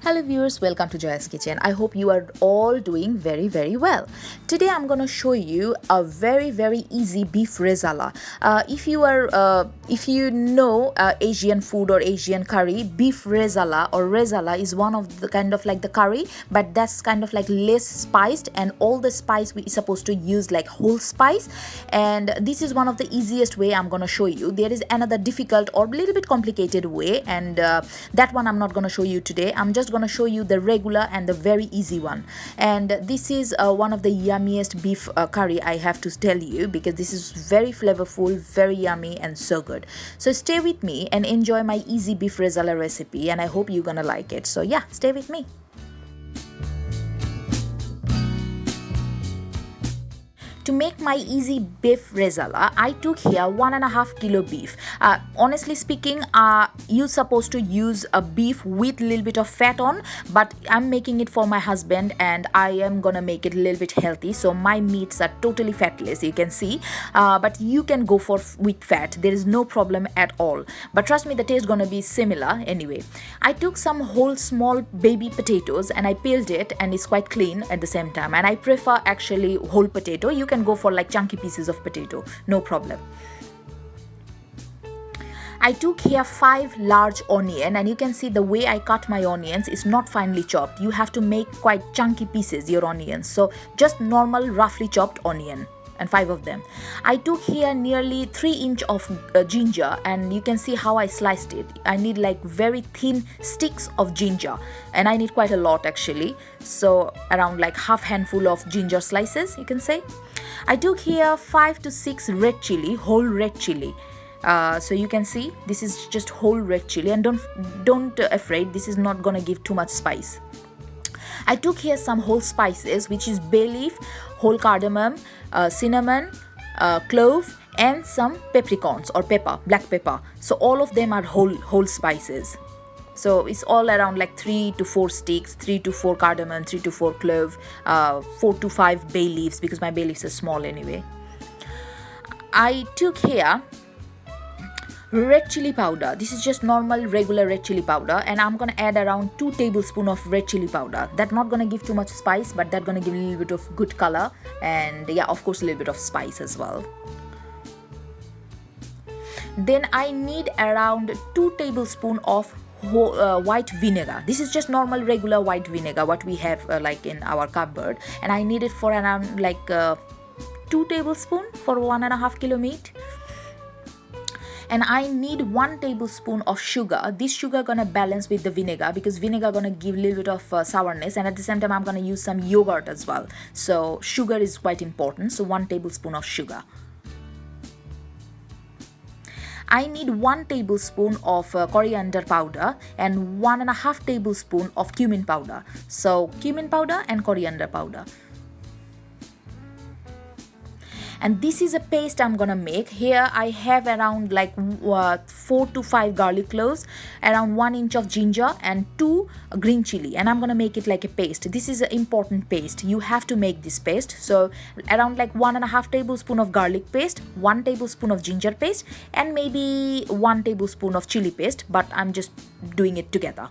Hello viewers, welcome to Joya's Kitchen. I hope you are all doing very well. Today I'm going to show you a very easy beef rezala. If you know Asian food or Asian curry, beef rezala or rezala is one of the kind of like the curry, but that's kind of like less spiced, and all the spice we supposed to use like whole spice. And this is one of the easiest way I'm going to show you. There is another difficult or a little bit complicated way, and that one I'm not going to show you today. I'm just going to show you the regular and the very easy one. And this is one of the yummiest beef curry I have to tell you, because this is very flavorful, very yummy, and so good. So stay with me and enjoy my easy beef rezala recipe, and I hope you're gonna like it. So yeah, stay with me. To make my easy beef rezala, I took here 1.5 kilo beef. Honestly speaking, you're supposed to use a beef with a little bit of fat on, but I'm making it for my husband and I am gonna make it a little bit healthy. So my meats are totally fatless, you can see. But you can go for with fat. There is no problem at all. But trust me, the taste is gonna be similar anyway. I took some whole small baby potatoes and I peeled it, and it's quite clean at the same time. And I prefer actually whole potato. You can go for like chunky pieces of potato, no problem. I took here 5 large onion, and you can see the way I cut my onions is not finely chopped. You have to make quite chunky pieces your onions, so just normal roughly chopped onion, and 5 of them. I took here nearly 3 inch of ginger, and you can see how I sliced it. I need like very thin sticks of ginger, and I need quite a lot actually, so around like half handful of ginger slices, you can say. I took here 5 to 6 red chili, whole red chili. So you can see this is just whole red chili, and don't afraid, this is not gonna give too much spice. I took here some whole spices, which is bay leaf, whole cardamom, cinnamon, clove, and some peppercorns or pepper, black pepper. So all of them are whole spices. So it's all around like 3 to 4 sticks, 3 to 4 cardamom, 3 to 4 clove, 4 to 5 bay leaves, because my bay leaves are small anyway. I took here red chili powder. This is just normal regular red chili powder, and I'm gonna add around 2 tablespoons of red chili powder. That's not gonna give too much spice, but that's gonna give a little bit of good color, and yeah, of course a little bit of spice as well. Then I need around 2 tablespoons of white vinegar. This is just normal regular white vinegar what we have like in our cupboard, and I need it for around like 2 tablespoons for 1.5 kilo meat. And I need 1 tablespoon of sugar. This sugar gonna balance with the vinegar, because vinegar gonna give a little bit of sourness, and at the same time I'm gonna use some yogurt as well. So sugar is quite important, so 1 tablespoon of sugar. I need 1 tablespoon of coriander powder and 1.5 tablespoon of cumin powder. So cumin powder and coriander powder. And this is a paste I'm gonna make. Here I have around like 4 to 5 garlic cloves, around 1 inch of ginger, and 2 green chili, and I'm gonna make it like a paste. This is an important paste. You have to make this paste. So around like 1.5 tablespoon of garlic paste, 1 tablespoon of ginger paste, and maybe 1 tablespoon of chili paste, but I'm just doing it together.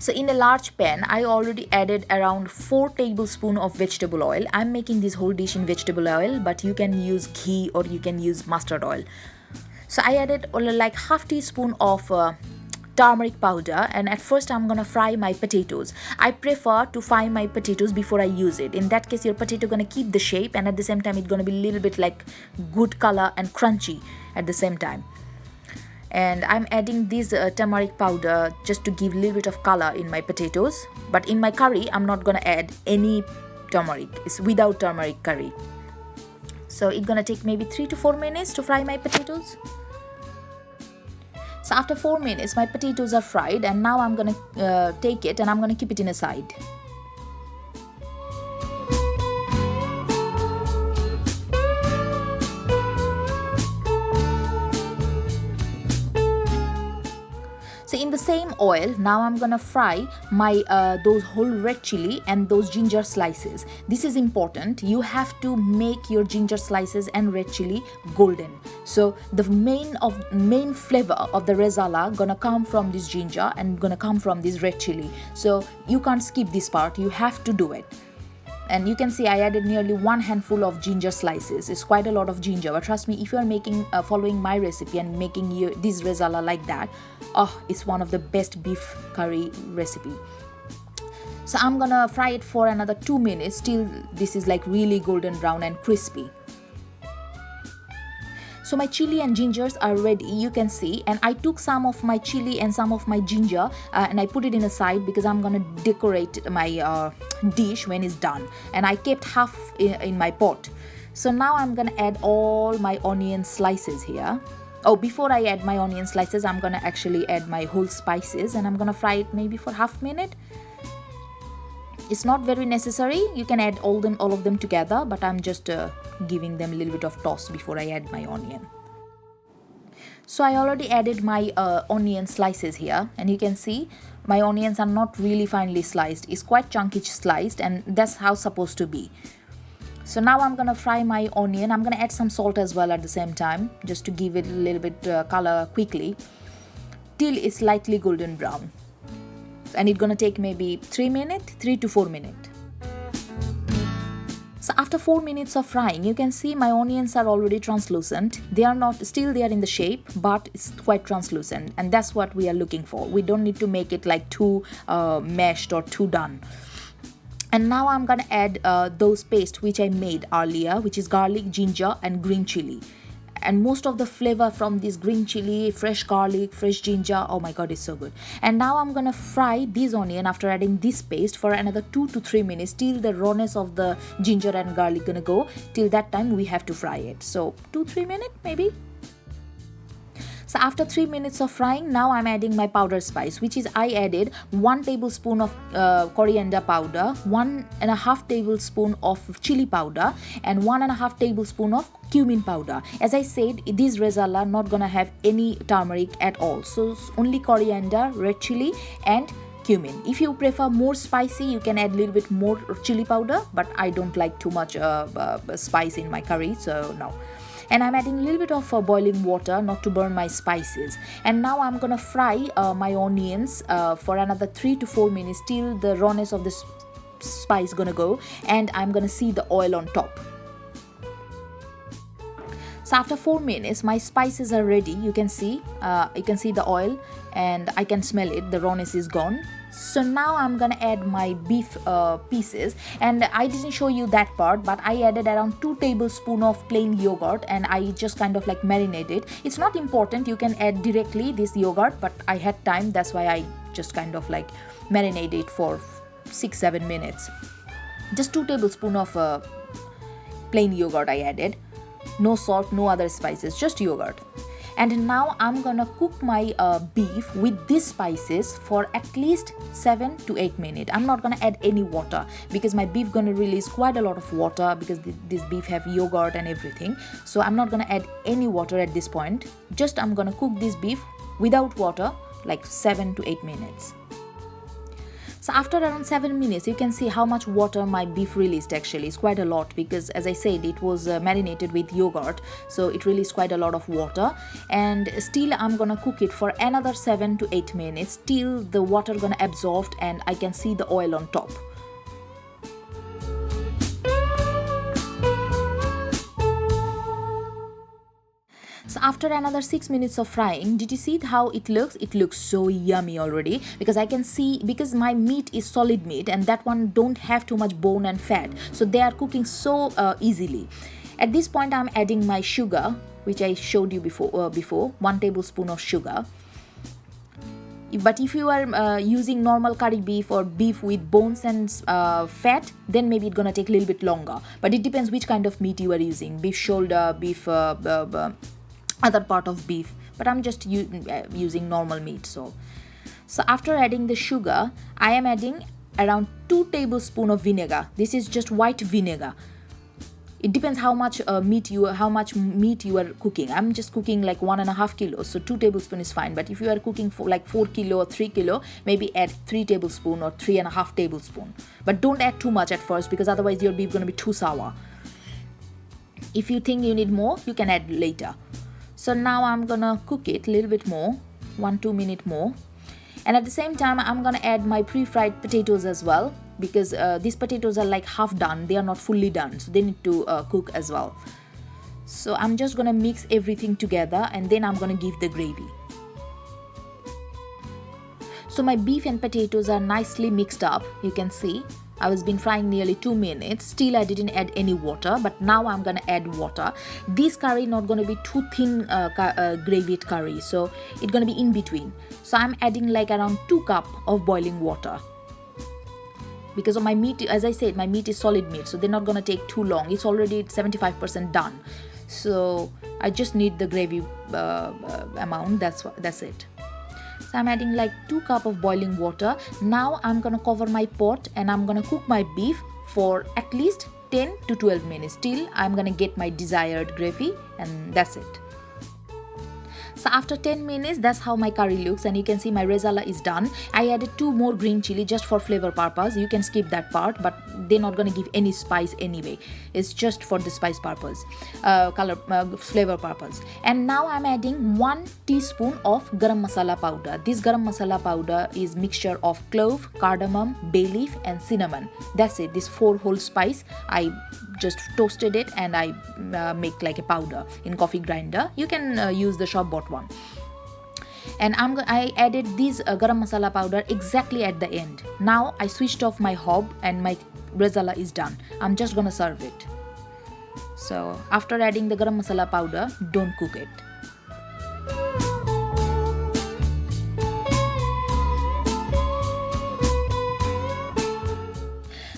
So in a large pan, I already added around 4 tablespoons of vegetable oil. I'm making this whole dish in vegetable oil, but you can use ghee or you can use mustard oil. So I added like half teaspoon of turmeric powder, and at first I'm gonna fry my potatoes. I prefer to fry my potatoes before I use it. In that case, your potato gonna keep the shape, and at the same time it's gonna be a little bit like good color and crunchy at the same time. And I'm adding this turmeric powder just to give a little bit of color in my potatoes. But in my curry, I'm not gonna add any turmeric. It's without turmeric curry. So it's gonna take maybe 3 to 4 minutes to fry my potatoes. So after 4 minutes, my potatoes are fried, and now I'm gonna take it and I'm gonna keep it in a side. So in the same some oil. Now I'm gonna fry my those whole red chili and those ginger slices. This is important. You have to make your ginger slices and red chili golden. So the main flavor of the rezala gonna come from this ginger and gonna come from this red chili. So you can't skip this part. You have to do it. And you can see I added nearly 1 handful of ginger slices. It's quite a lot of ginger, but trust me, if you are making following my recipe and making this rezala like that, oh, it's one of the best beef curry recipe. So I'm gonna fry it for another 2 minutes till this is like really golden brown and crispy. So my chili and gingers are ready, you can see, and I took some of my chili and some of my ginger and I put it in a side because I'm gonna decorate my dish when it's done, and I kept half in my pot. So now I'm gonna add all my onion slices here. Oh, before I add my onion slices, I'm gonna actually add my whole spices and I'm gonna fry it maybe for half minute. It's not very necessary, you can add all of them together, but I'm just giving them a little bit of toss before I add my onion. So I already added my onion slices here, and you can see my onions are not really finely sliced. It's quite chunky sliced, and that's how it's supposed to be. So now I'm gonna fry my onion. I'm gonna add some salt as well at the same time, just to give it a little bit color quickly, till it's lightly golden brown. And it's gonna take maybe 3 to 4 minutes. So after 4 minutes of frying, you can see my onions are already translucent. They are in the shape, but it's quite translucent, and that's what we are looking for. We don't need to make it like too mashed or too done. And now I'm gonna add those paste which I made earlier, which is garlic, ginger and green chili. And most of the flavor from this green chili, fresh garlic, fresh ginger, oh my god, it's so good. And now I'm gonna fry this onion after adding this paste for another 2 to 3 minutes till the rawness of the ginger and garlic gonna go. Till that time we have to fry it. So 2-3 minutes maybe. So after 3 minutes of frying, now I'm adding my powder spice, which is I added 1 tablespoon of coriander powder, 1.5 tablespoon of chili powder, and 1.5 tablespoon of cumin powder. As I said, this rezala not gonna have any turmeric at all. So only coriander, red chili, and cumin. If you prefer more spicy, you can add a little bit more chili powder, but I don't like too much spice in my curry, so no. And I'm adding a little bit of boiling water not to burn my spices. And now I'm gonna fry my onions for another 3 to 4 minutes till the rawness of the spice gonna go, and I'm gonna see the oil on top. So after 4 minutes, my spices are ready. You can see the oil, and I can smell it. The rawness is gone. So now I'm gonna add my beef pieces, and I didn't show you that part, but I added around 2 tablespoons of plain yogurt, and I just kind of like marinated. It's not important, you can add directly this yogurt, but I had time, that's why I just kind of like marinated for 6-7 minutes. Just 2 tablespoons of plain yogurt I added. No salt, no other spices, just yogurt. And now I'm gonna cook my beef with these spices for at least 7 to 8 minutes. I'm not gonna add any water because my beef gonna release quite a lot of water because this beef have yogurt and everything. So I'm not gonna add any water at this point. Just I'm gonna cook this beef without water like 7 to 8 minutes. So after around 7 minutes, you can see how much water my beef released. Actually, it's quite a lot because, as I said, it was marinated with yogurt, so it released quite a lot of water. And still I'm gonna cook it for another 7 to 8 minutes till the water gonna absorb and I can see the oil on top. So after another 6 minutes of frying, did you see how it looks? It looks so yummy already because I can see, because my meat is solid meat and that one don't have too much bone and fat, so they are cooking so easily. At this point I'm adding my sugar, which I showed you before 1 tablespoon of sugar. But if you are using normal curry beef or beef with bones and fat, then maybe it's gonna take a little bit longer. But it depends which kind of meat you are using, beef shoulder, beef other part of beef, but I'm just using normal meat. So after adding the sugar, I am adding around 2 tablespoons of vinegar. This is just white vinegar. it depends how much meat you are cooking. I'm just cooking like 1.5 kilos, so 2 tablespoons is fine. But if you are cooking for like 4 kilo or 3 kilo, maybe add 3 tablespoons or 3.5 tablespoons. But don't add too much at first, because otherwise your beef gonna be too sour. If you think you need more, you can add later. So now I'm gonna cook it a little bit more, 1-2 minutes more. And at the same time, I'm gonna add my pre-fried potatoes as well, because these potatoes are like half done, they are not fully done, so they need to cook as well. So I'm just gonna mix everything together, and then I'm gonna give the gravy. So my beef and potatoes are nicely mixed up. You can see I was been frying nearly 2 minutes. Still I didn't add any water, but now I'm gonna add water. This curry not gonna be too thin gravy curry, so it's gonna be in between. So I'm adding like around 2 cups of boiling water, because of my meat, as I said, my meat is solid meat, so they're not gonna take too long. It's already 75% done, so I just need the gravy amount. That's it. So I'm adding like 2 cups of boiling water. Now I'm gonna cover my pot and I'm gonna cook my beef for at least 10 to 12 minutes till I'm gonna get my desired gravy, and that's it. So after 10 minutes, that's how my curry looks, and you can see my rezala is done. I added 2 more green chili just for flavor purpose. You can skip that part, but they're not gonna give any spice anyway. It's just for the spice purpose, flavor purpose. And now I'm adding 1 teaspoon of garam masala powder. This garam masala powder is mixture of clove, cardamom, bay leaf and cinnamon. That's it. This 4 whole spice, I just toasted it and I make like a powder in coffee grinder. You can use the shop bought one. And I added this garam masala powder exactly at the end. Now I switched off my hob and my rezala is done. I'm just gonna serve it. So after adding the garam masala powder, don't cook it.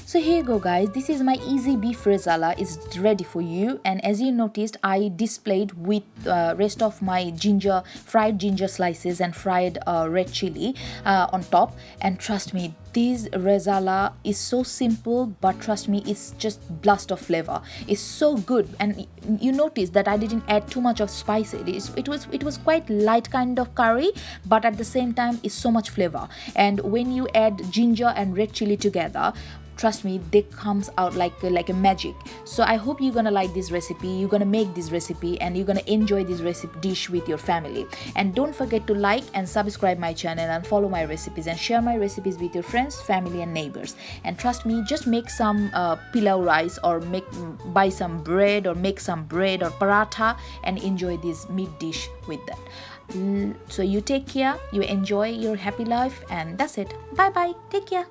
So here you go guys, this is my easy beef rezala. It's ready for you, and as you noticed, I displayed with rest of my fried ginger slices and fried red chili on top. And trust me, this rezala is so simple, but trust me, it's just blast of flavor. It's so good, and you notice that I didn't add too much of spices. It was quite light kind of curry, but at the same time, it's so much flavor. And when you add ginger and red chili together, trust me, they comes out like a magic. So I hope you're gonna like this recipe, you're gonna make this recipe, and you're gonna enjoy this recipe dish with your family. And don't forget to like and subscribe my channel and follow my recipes and share my recipes with your friends, family and neighbors. And trust me, just make some pilau rice, or buy some bread, or make some bread or paratha and enjoy this meat dish with that. So you take care, you enjoy your happy life, and that's it. Bye bye, take care.